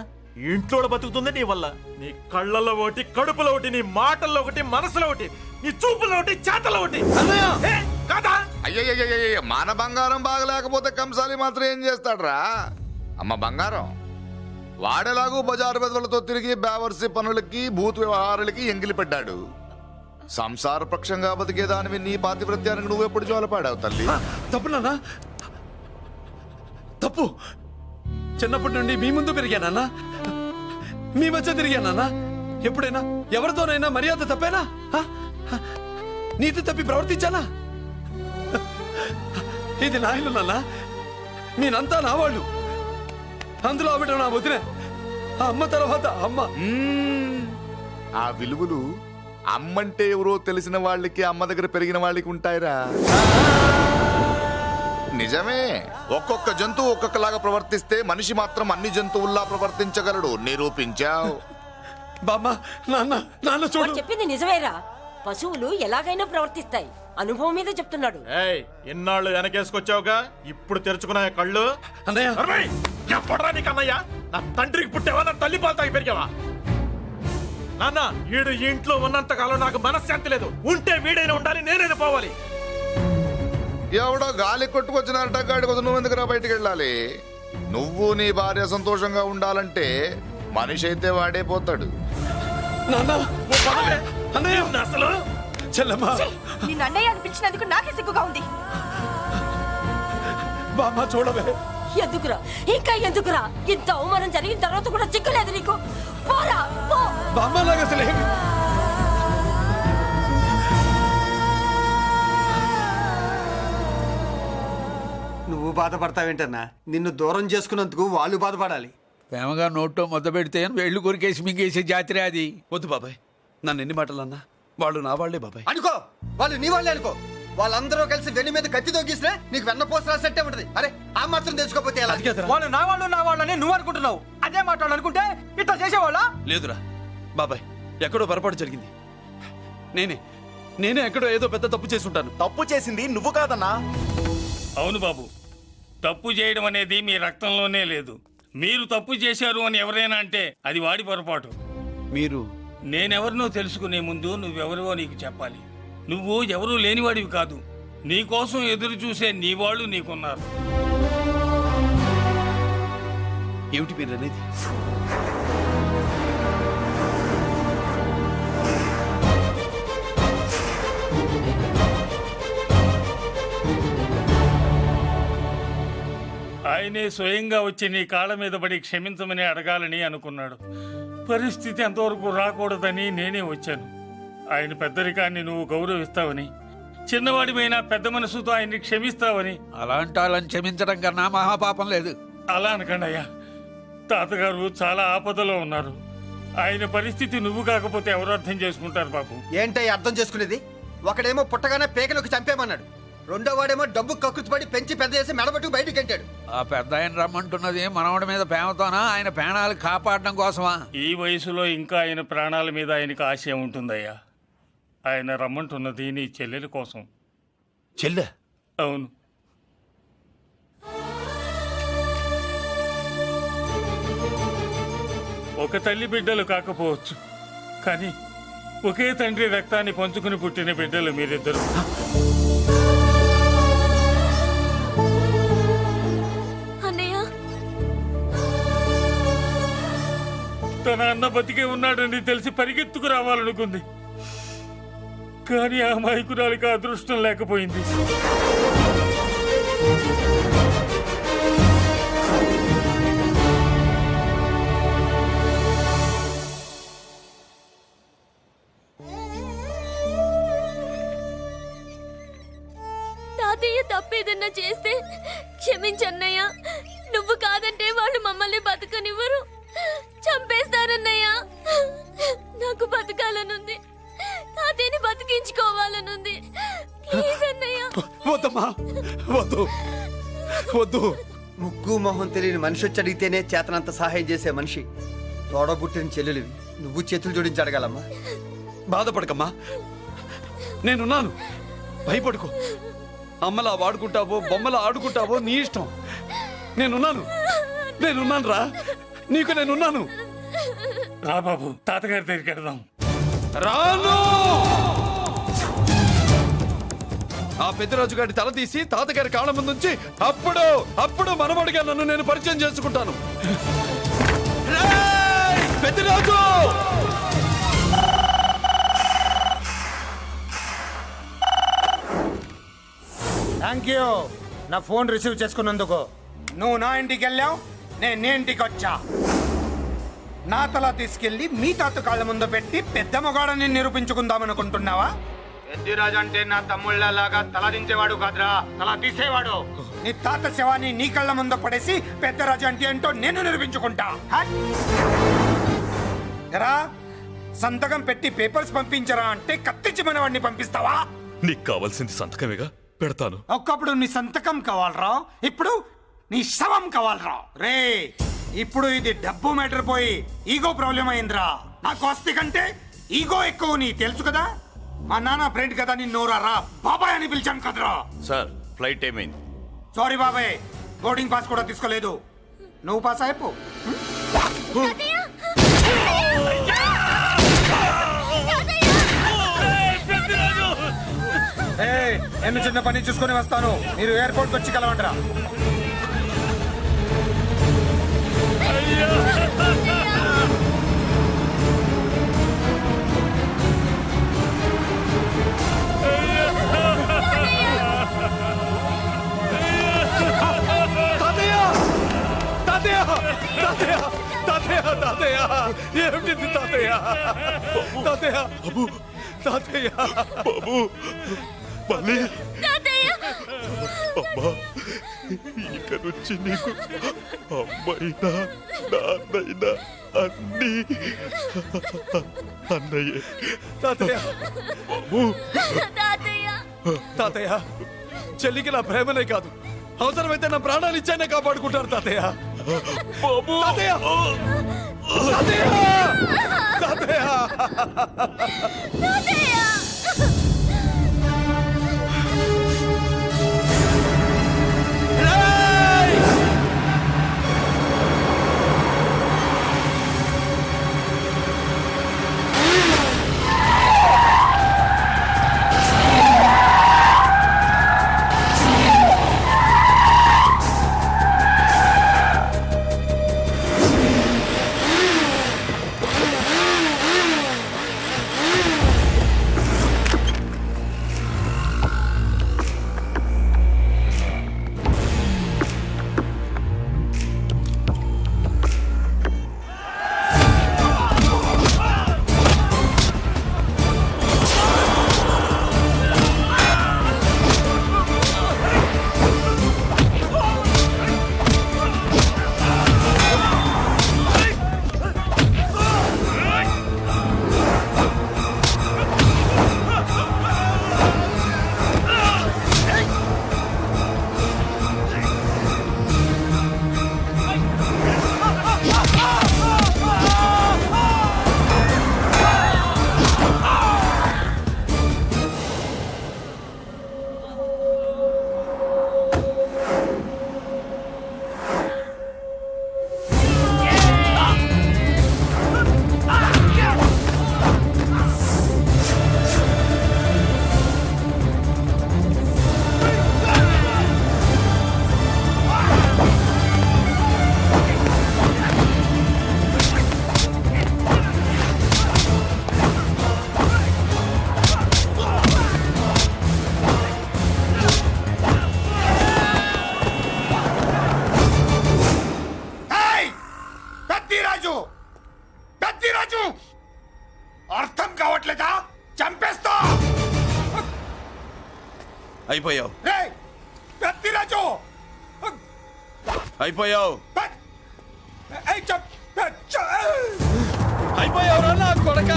G: ఈ ఇంట్లో బతుకుతుందా నీ వల్ల. నీ కళ్ళల్లో ఒకటి, కడుపులో ఒకటి, నీ మాటల్లో ఒకటి, మనసులో ఒకటి, నీ చూపులో ఒకటి, చేతల్లో ఒకటి.
B: అన్నయ్య,
G: ఏ, కాదా?
E: అయ్యయ్యయ్యయ్య, మన బంగారం బాగలేకపోతే కంసాలి మాత్రం ఏం చేస్తాడ్రా? అమ్మ బంగారం వాడేలాగూ బజారు బెదవులతో తిరిగి బేవర్సి పనులకి, భూత వ్యవహారాలకి ఎంగిలి పడ్డాడు. సంసార పక్షంగా బతికేదానివి నీ పాతివ్రత్యానికి నువ్వెప్పుడు జోలపాడావు తల్లి?
B: తప్పు నాన్న, తప్పు. చిన్నప్పటి నుండి మీ ముందు పెరిగానన్నా, మీ మధ్య తిరిగానన్నా. ఎప్పుడైనా ఎవరితోనైనా మర్యాద తప్పేనా? నీతి తప్పి ప్రవర్తించానా? ఇది నా ఇల్లు నాన్న, నేనంతా నా వాళ్ళు. అందులో ఆవిడ నా వదిలే, ఆ అమ్మ తర్వాత అమ్మ.
E: ఆ విలువలు అమ్మంటే ఎవరో తెలిసిన వాళ్ళకి, అమ్మ దగ్గర పెరిగిన వాళ్ళకి ఉంటాయిరా. నిజమే, ఒక్కొక్క జంతువు ఒక్కొక్కలాగా ప్రవర్తిస్తే మనిషి మాత్రం అన్ని జంతువుల్లా ప్రవర్తించగలడు. నిరూపించావు.
B: బామ్మ, నాన్న, నాన్న చూడు.
F: వాడు చెప్పింది నిజమేరా. పశువులు ఎలాగైనా ప్రవర్తిస్తాయి. అనుభవం మీద చెప్తున్నాడు.
G: ఏయ్, ఇన్నాళ్ళు వెనకేసుకొచ్చావుగా, ఇప్పుడు తెరుచుకున్నా కళ్ళు.
B: అన్నయ్య,
G: అరేయ్, ఎప్పుడురా నీకు అన్నయ్య? నా తండ్రికి పుట్టావా? నా తల్లి పాలు తాగి పెరిగావా? నాన్న, వీడు ఈ ఇంట్లో ఉన్నంత కాలం నాకు మనశ్శాంతి లేదు. ఉంటే వీడైనా ఉండాలి, నేనైనా పోవాలి.
E: ఎవడో గాలి కొట్టుకొచ్చినారట, గాడి కోసం నువ్వు ఎందుకురా బయటికి వెళ్ళాలి? నువ్వు నీ భార్య సంతోషంగా ఉండాలంటే మనిషి అయితే వాడే పోతాడు.
B: నాన్న,
G: ఓ పదవే.
B: అన్నయ్య,
G: అసలు
B: చెల్లమ్మ,
A: నిన్ను అన్నయ్య అనిపించినందుకు నాకే సిగ్గుగా ఉంది.
B: బామ్మ చూడవే.
F: ఎందుకురా ఇంకా ఎందుకురా? ఇంత అవమానం జరిగిన తర్వాత కూడా చిక్కలేదు నీకు? పోరా పో.
B: బామ్మ నాకు అసలు ఏమి
C: నువ్వు బాధపడతావేంటన్నా? నిన్ను దూరం చేసుకున్నందుకు వాళ్ళు బాధపడాలి.
D: ప్రేమగా నోట్లో మొద్ద పెడితే వేళ్ళు కొరికేసి మింగేసే జాతర అది.
B: వద్దు బాబాయ్, నన్ను ఎన్ని మాటలు అన్నా వాళ్ళు నా వాళ్లే బాబాయ్.
C: అనుకో, వాళ్ళు నీ వాళ్ళే అనుకో. వాళ్ళందరూ కలిసి వెన్ను మీద కత్తి దొంగిసినా నీకు వెన్న పోసి రాసినట్టే ఉంటది. అరే ఆ మాత్రం తెలుసుకోకపోతే ఎలా?
L: వాళ్ళు నా వాళ్ళని నువ్వు అనుకుంటున్నావు. అదే మాట్లాడు అనుకుంటే ఇట్లా చేసేవాళ్ళ?
B: లేదురా బాబాయ్, ఎక్కడో పొరపాటు జరిగింది. నేనే ఎక్కడో ఏదో పెద్ద తప్పు చేసి ఉంటాను.
L: తప్పు చేసింది నువ్వు కాదన్నా.
K: అవును బాబు, తప్పు చేయడం అనేది మీ రక్తంలోనే లేదు. మీరు తప్పు చేశారు అని ఎవరైనా అంటే అది వాడి పొరపాటు.
B: మీరు
K: నేనెవరినో తెలుసుకునే ముందు నువ్వెవరివో నీకు చెప్పాలి. నువ్వు ఎవరూ లేనివాడివి కాదు. నీకోసం ఎదురు చూసే నీ వాళ్ళు నీకున్నారు.
B: ఏమిటి మీరు అనేది?
K: ఆయనే స్వయంగా వచ్చి నీ కాళ్ళ మీద పడి క్షమించమని అడగాలని అనుకున్నాడు. పరిస్థితి అంతవరకు రాకూడదని నేనే వచ్చాను. ఆయన పెద్దరికాన్ని నువ్వు గౌరవిస్తావని, చిన్నవాడిపైన పెద్ద మనసుతో ఆయన్ని క్షమిస్తావని.
D: అలాంటి వాళ్ళని క్షమించడం కన్నా మహాపాపం లేదు.
K: అలా అనకండి అయ్యా. తాతగారు చాలా ఆపదలో ఉన్నారు. ఆయన పరిస్థితి నువ్వు కాకపోతే ఎవరు అర్థం చేసుకుంటారు బాబు?
C: ఏంటో అర్థం చేసుకునేది? ఒకడేమో పుట్టగానే పేకలోకి చంపేమన్నాడు, రెండో వాడేమో డబ్బు కక్కుతుపడి పెంచి పెద్ద చేసి మెడబెట్టుకు బయటికి గంటాడు.
D: ఆ పెద్ద ఆయన రమ్మంటున్నది మనవడి మీద ప్రేమతోనా, ఆయన ప్రాణాలు కాపాడడం కోసమా?
K: ఈ వయసులో ఇంకా ఆయన ప్రాణాల మీద ఆయనకు ఆశయం ఉంటుందయ్యా. ఆయన రమ్మంటున్నది నీ చెల్లెల కోసం.
B: చెల్లె?
K: అవును. ఒక తల్లి బిడ్డలు కాకపోవచ్చు, కానీ ఒకే తండ్రి రక్తాన్ని పంచుకుని పుట్టిన బిడ్డలు మీరిద్దరు.
H: అన్నయ్య,
K: తన అన్న బతికే ఉన్నాడని తెలిసి పరిగెత్తుకు రావాలనుకుంది, కానీ ఆ అమాయకురాలికి అదృష్టం లేకపోయింది.
H: తాతయ్య తప్పేదన్నా చేస్తే క్షమించన్నయ్య. నువ్వు కాదంటే వాళ్ళు మమ్మల్ని బతకనివ్వరు, చంపేస్తారన్నయ్య. నాకు బతకాలనుంది, తాతయ్యని బతికించుకోవాలనుంది. ప్లీజ్ అన్నయ్య.
B: వద్దమ్మా, వద్దు వద్దు.
C: ముగ్గు మొహం తెలియని మనిషి వచ్చి అడిగితేనే చేతనంత సహాయం చేసే మనిషి. తోడబుట్టిన చెల్లెలివి, నువ్వు చేతులు జోడించి అడగాలమ్మా.
B: బాధపడకమ్మా, నేనున్నాను. భయపడుకో. అమ్మలా వాడుకుంటావో బొమ్మలా ఆడుకుంటావో నీ ఇష్టం. నేనున్నాను రా, నీకు నేనున్నాను.
K: రా బాబు, తాతగారి దగ్గరికి వెళ్దాం.
B: రాను. ఆ పెద్దరాజు గారి తల తీసి తాతగారి కాళ్ళ ముందుంచి అప్పుడు మనమడిగా నన్ను నేను పరిచయం చేసుకుంటాను. పెద్దరాజు!
L: థ్యాంక్ యూ నా ఫోన్ రిసీవ్ చేసుకున్నందుకు. నువ్వు నా ఇంటికి వెళ్ళావు, నేను నీ ఇంటికి వచ్చా. నా తల తీసుకెళ్లి మీ తాత కాళ్ళ ముందు పెట్టి పెద్ద మొగాడని నిరూపించుకుందామనుకుంటున్నావా? పెద్దిరాజు అంటే నా తమ్ముళ్ళలాగా తల దించేవాడు కాదురా, తల తీసేవాడు. నీ తాత శవాన్ని నీ కళ్ళ ముందు పడేసి పెద్దరాజు అంటే ఏంటో నేను నిరూపించుకుంటా. ఎరా, సంతకం పెట్టి పేపర్స్ పంపించరా అంటే కత్తించి మనవాడిని పంపిస్తావా?
G: నీకు కావాల్సింది సంతకమేగా, పెడతాను.
L: ఒకప్పుడు నీ సంతకం కావాలరా, ఇప్పుడు నీ శవం కావాలరా. రే, ఇప్పుడు ఇది డబ్బు మ్యాటర్ పోయి ఈగో ప్రాబ్లం అయిందిరా. నాకు ఆస్తి కంటే ఈగో ఎక్కువ, నీ తెలుసు కదా. మా నాన్న ఫ్రెండ్ కదా, నిన్ను రా బాబాయ్ అని పిలిచాను కదరా.
G: సార్, ఫ్లైట్ ఏమైంది?
L: సారీ బాబాయ్, బోర్డింగ్ పాస్ కూడా తీసుకోలేదు. నువ్వు పాస్ అయిపో. నేను చిన్న పని చూసుకొని వస్తాను, మీరు ఎయిర్పోర్ట్కి వచ్చి కలవండిరా.
B: తాతయ్య ఏమిటి తాతయ్య తాతయ్య బాబు తాతయ్య బాబు మళ్ళీ అమ్మా ఇక నుంచి నీకు అమ్మైనా నాన్నైనా అన్నీ అన్నయ్యే తాతయ్య బాబు తాతయ్య చెల్లికి నా ప్రేమనే కాదు అవసరమైతే నా ప్రాణాలు ఇచ్చానే కాపాడుకుంటారు తాతయ్య బాబు తాతయ్య తాతయ్య తాతయ్య
L: అర్థం కావట్లేదా? చంపేస్తా.
B: అయిపోయావు
L: పెద్దిరాజు,
B: అయిపోయావు అయిపోయావురా నా కొడక.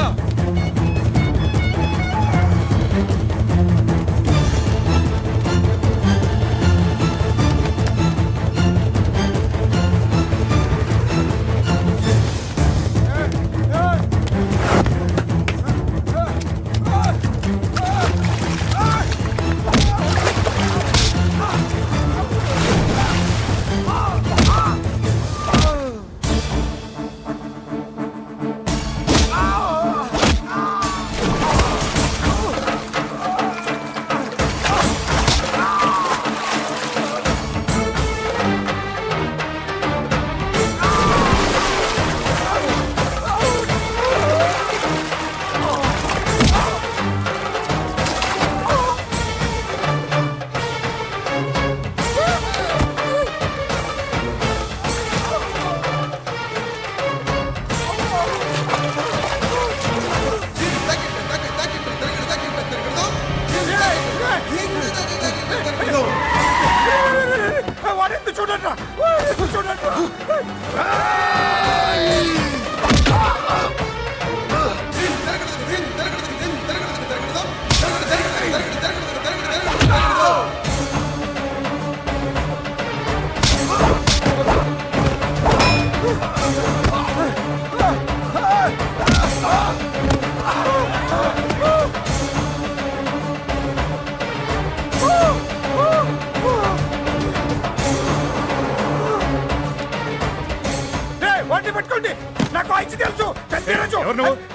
L: పట్టుకోండి, నాకు ఐచి తెలుసు. పెద్దిరాజు,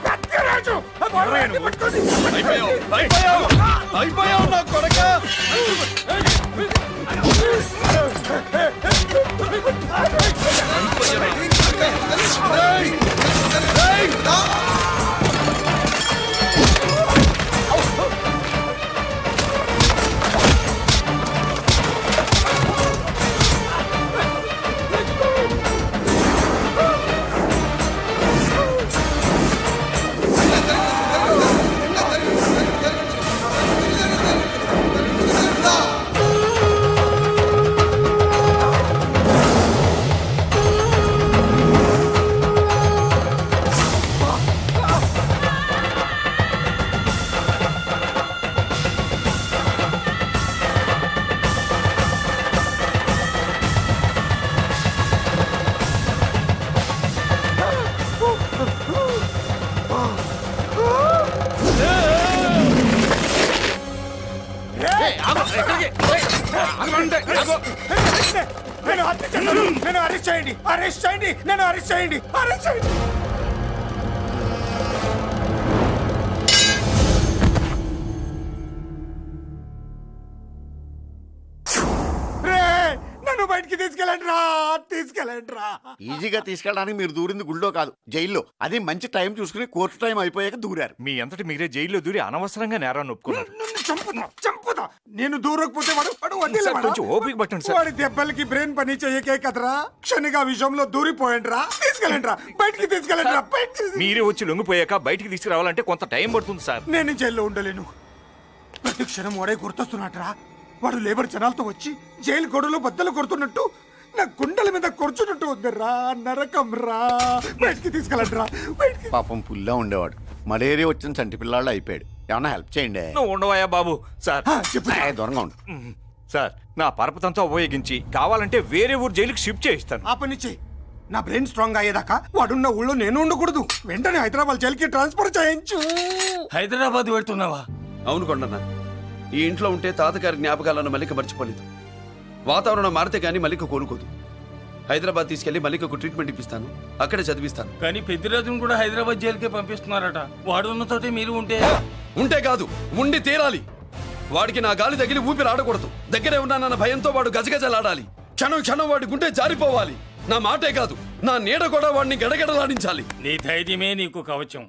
L: పెద్దిరాజు, పట్టుకోండి.
B: అయిపోయావు నా కొడక.
L: నేను హత్య చేశాను. నన్ను అరెస్ట్ చేయండి, అరెస్ట్ చేయండి, నన్ను అరెస్ట్ చేయండి, అరెస్ట్ చేయండి. నన్ను బయటికి తీసుకెళ్ళండి రా, తీసుకెళ్ళండి రా.
J: ఈజీగా తీసుకెళ్ళడానికి మీరు దూరింది గుళ్ళో కాదు జైల్లో. అది మంచి టైం చూసుకుని కోర్టు టైం అయిపోయాక దూరారు.
G: మీ అంతటి మీరే జైల్లో దూరి అనవసరంగా నేరాన్ని ఒప్పుకున్నారు.
L: నన్ను చంపుతా, చంపుతా. నేను దూరకపోతే వాడు వదిలేవాడా?
G: కొంచెం ఓపిక పట్టండి సార్.
L: వాడి దెబ్బలకి బ్రెయిన్ పని చెయ్యకే కదరా క్షణిగా విషయంలో దూరిపోయండి రా. తీసుకెళ్ళండి రా, బయటికి తీసుకెళ్ళండి రా, బయటికి.
G: మీరే వచ్చి లొంగిపోయాక బయటికి తీసుకురావాలంటే కొంత టైం పడుతుంది సార్.
L: నేను జైల్లో ఉండలేను. ప్రతి క్షణం వాడే గుర్తొస్తున్నట్రా. వాడు లేబర్ జనాలతో వచ్చి జైలు గొడవలు బద్దలు కొడుతున్నట్టు నా గుండెల మీద కొడుచున్నట్టు ఉందిరా. నరకం రా, బయటికి తీసుకెళ్ళండి రా, బయటికి.
J: పాపం పుల్లా ఉండేవాడు, మలేరియా వచ్చిన చంటి పిల్లాళ్ళు అయిపోయాడు. ఏమన్నా హెల్ప్ చేయండి.
G: నువ్వు ఉండవయ్యా బాబు. సార్
L: చెప్పు.
J: దూరంగా ఉండు.
G: సార్ నా పరపతంతా ఉపయోగించి కావాలంటే వేరే ఊరు జైలుకి షిఫ్ట్ చేయిస్తాను.
L: ఆ పని చెయ్యి. నా బ్రెయిన్ స్ట్రాంగ్ అయ్యేదాకా వాడున్న ఊళ్ళో నేను ఉండకూడదు. వెంటనే హైదరాబాద్ జైలుకి ట్రాన్స్ఫర్ చేయించు.
K: హైదరాబాద్ పెడుతున్నావా?
B: అవును కొండన్న, ఈ ఇంట్లో ఉంటే తాతగారి జ్ఞాపకాలను మల్లిక మర్చిపోలేదు. వాతావరణం మారితే గానీ మల్లిక కోలుకోదు. హైదరాబాద్ తీసుకెళ్లి మల్లికకు ట్రీట్మెంట్ ఇప్పిస్తాను, అక్కడే చదివిస్తాను.
K: కానీ పెద్దిరాజును కూడా హైదరాబాద్ జైలుకే పంపిస్తున్నారట. వాడున్న తోటే మీరు ఉంటే
B: ఉంటే కాదు, ఉండి తీరాలి. వాడికి నా గాలి తగిలి ఊపిరి ఆడకూడదు. దగ్గరే ఉన్నానన్న భయంతో వాడు గజగజలాడాలి. క్షణం క్షణం వాడి గుండె జారిపోవాలి. నా మాటే కాదు, నా నీడ కూడా వాడిని గడగడలాడించాలి.
K: నీ ధైర్యమే నీకు కవచం.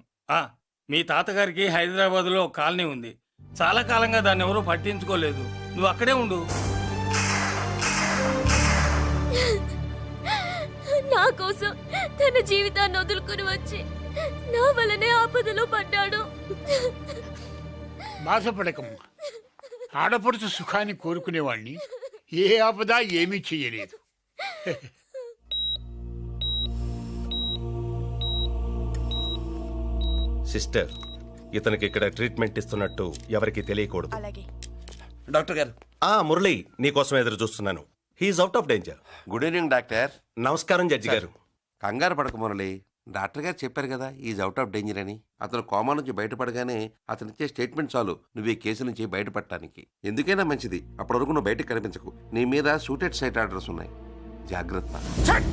K: మీ తాతగారికి హైదరాబాద్ లో కాలనీ ఉంది. చాలా కాలంగా దాన్ని ఎవరూ పట్టించుకోలేదు. నువ్వు అక్కడే ఉండు.
H: నా కోసం తన జీవితాన్ని వదులుకుని వచ్చి నా వల్లనే ఆపదలో పడ్డాడు.
M: బాధపడకమ్మా. ఆడపడుచు సుఖాన్ని కోరుకునేవాణ్ణి ఏ ఆపద ఏమీ చెయ్యలేదు.
G: సిస్టర్, ఇతనికి ఇక్కడ ట్రీట్మెంట్ ఇస్తున్నట్టు ఎవరికి తెలియకూడదు.
B: డాక్టర్ గారు.
G: మురళి, నీకోసం ఎదురు చూస్తున్నాను. He's out of danger.
J: Good evening doctor.
G: నమస్కారం జడ్జి గారు.
J: కంగారు పడక మురళి, డాక్టర్ గారు చెప్పారు కదా ఈజ్ అవుట్ ఆఫ్ డేంజర్ అని. అతను కోమా నుంచి బయటపడగానే అతను ఇచ్చే స్టేట్మెంట్ చాలు నువ్వు ఈ కేసు నుంచి బయటపడటానికి. ఎందుకైనా మంచిది, అప్పటి వరకు నువ్వు బయటకు కనిపించకు. నీ మీద షూటెడ్ సైట్ ఆర్డర్స్ ఉన్నాయి, జాగ్రత్త.
L: ఛట్!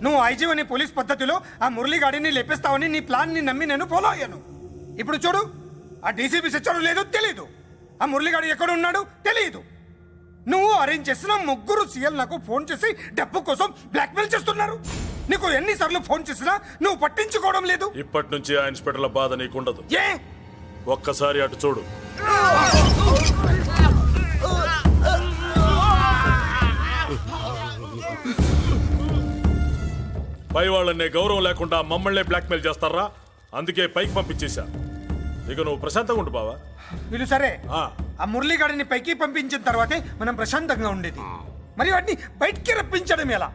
L: నువ్వు ఐజీ అని పోలీస్ పద్ధతిలో ఆ మురళీగాడిని లేపిస్తావని నీ ప్లాన్ ని నమ్మి నేను ఫాలో అయ్యాను. ఇప్పుడు చూడు, ఆ డీసీపీ సచ్చాడు లేదో తెలియదు, ఆ మురళీగాడు ఎక్కడ ఉన్నాడు తెలియదు. నువ్వు అరేంజ్ చేసిన ముగ్గురు సీఎల్ నాకు ఫోన్ చేసి డబ్బు కోసం బ్లాక్మెయిల్ చేస్తున్నారు. నీకు ఎన్నిసార్లు ఫోన్ చేసినా నువ్వు పట్టించుకోవడం లేదు.
G: ఇప్పటి నుంచి ఆ ఇన్స్పెక్టర్ల బాధ నీకుండదు.
L: ఏ
G: ఒక్కసారి అటు చూడు. పై వాళ్ళనే గౌరవం లేకుండా మమ్మల్నే బ్లాక్మెయిల్ చేస్తారా? అందుకే పైకి పంపించేశా. ఇక నువ్వు ప్రశాంతంగా ఉండు బావా.
L: వీళ్ళు సరే, ఆ మురళీగాడిని పైకి పంపించిన తర్వాతే మనం ప్రశాంతంగా ఉండేది. మరి వాటిని బయటికి రప్పించడం ఎలా?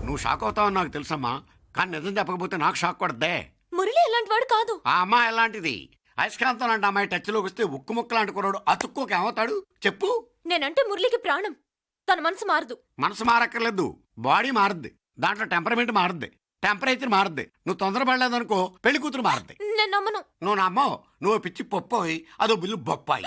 J: నువ్వు షాక్ అవుతావని నాకు తెలుసమ్మా, కానీ నిజం చెప్పకపోతే నాకు షాక్ కొడద్దే.
H: మురళి ఎలాంటి వాడు కాదు.
J: ఆ అమ్మాయి ఎలాంటిది? అయస్కాంతం లాంటి అమ్మాయి టచ్లోకి వస్తే ఉక్కు ముక్క లాంటి కుర్రాడు అతుక్కోక ఏమవుతాడు చెప్పు?
H: నేనంటే మురళికి ప్రాణం. తన మనసు మారదు.
J: మనసు మారక్కర్లేదు, బాడీ మారుద్ది. దాంట్లో టెంపరమెంట్ మారుద్ది, టెంపరేచర్ మారుద్ది. నువ్వు తొందరపడలేదనుకో పెళ్లి కూతురు మారుద్ది.
H: నేను నమ్మను.
J: నువ్వు నమ్మవు, నువ్వు పిచ్చి పొప్పోయి అదో బిల్లు బొప్పాయి.